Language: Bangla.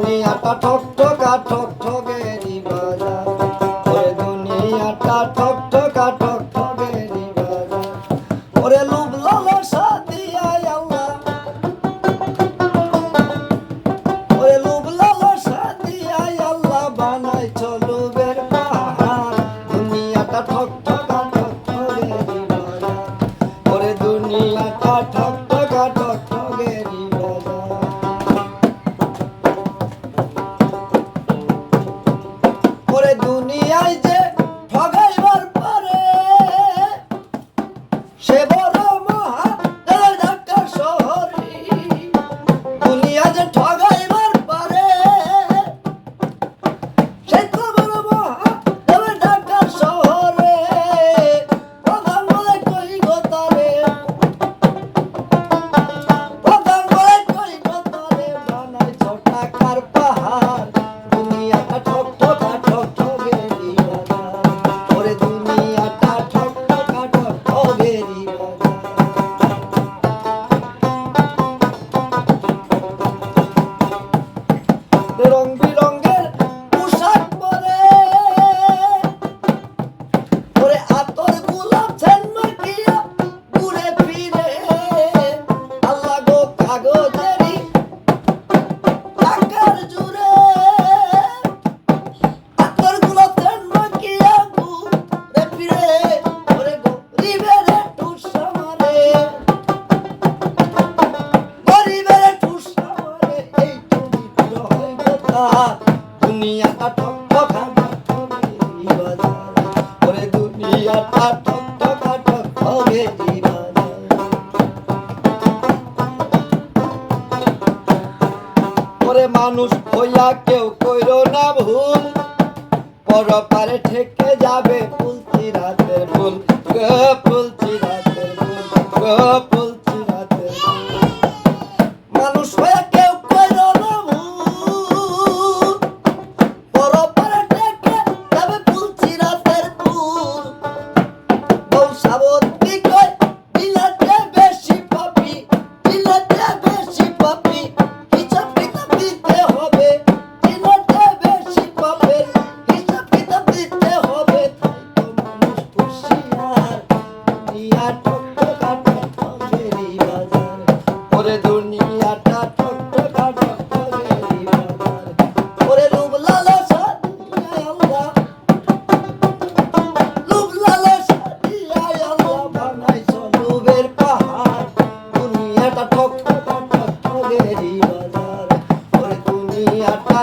দুনিয়াটা ঠকঠকা ঠকঠকেরই বাজার, ওরে দুনিয়াটা ঠকঠকা ঠকঠকেরই বাজার। ওরে লোভ লালসা দিয়া আল্লাহ, ওরে লোভ লালসা দিয়া আল্লাহ বানাইছ লোভের পাহাড়। দুনিয়াটা ঠকঠকা ঠকঠকেরই বাজার, ওরে দুনিয়াটা ঠকঠকা ঠকঠকেরই বাজার। ওরে দুনিয়ায় যে ঠগাইবার পারে, সে বড় মহা ঢাকা শহরে। দুনিয়া যে ঠগাইবার পারে, সে তো বড় মহা ঢাকা শহরে। প্রধান বলে কই গো তারে, প্রধান বলে কই গো তারে, বানাইছ টাকার পাহাড়। দুনিয়াটা ঠকঠকা ঠকঠকেরই বাজার, ওরে দুনিয়াটা ঠকঠকা ঠকঠকেরই বাজার। রং বিরঙের পোশাক পরে, ওরে আতর গোলাপ ছেন মাখিয়া ঘুরে ফিরে। আল্লাহ গো কাগজেরই টাকার জুড়ে, আতর গোলাপ ছেন মাখিয়া ঘুরে ফিরে। ওরে গরিবের টুসা মারে, গরিবের টুসা মারে, এই চরিত্র হয় কথা। দুনিয়াটা ঠকঠকা ঠকঠকেরই বাজার, ওরে দুনিয়াটা ঠকঠকা ঠকঠকেরই বাজার। ওরে মানুষ হইয়া কেউ কইরো না ভুল, পরপারে ঠেকে যাবে ফুলছি রাতের ফুল গো, ফুলছি রাতের ফুল গো, ফুলছি রাতের ফুল। মানুষ হইয়া কেউ কইরো না ভুল, পরপারে ঠেকে যাবে ফুলছি রাতের ফুল। বউ সাবতী কয় বিলাতে বেশি পাপি, বিলাতে বেশি পাপি, হিসাব কিতাব দিতে হবে। বিলাতে বেশি পাপি, হিসাব কিতাব দিতে হবে। তাই তো মানুষ হুঁশিয়ার, দুনিয়া ঠকঠকা ঠকঠকেরই বাজার, ওরে দুনিয়াটা ঠকঠকা ঠকঠকেরই বাজার। ওরে লোভ লালসা দিয়া আল্লাহ, লোভ লালসা দিয়া আল্লাহ বানাইছ লোভের পাহাড়। দুনিয়াটা ঠকঠকা ঠকঠকেরই বাজার, ওরে দুনিয়াটা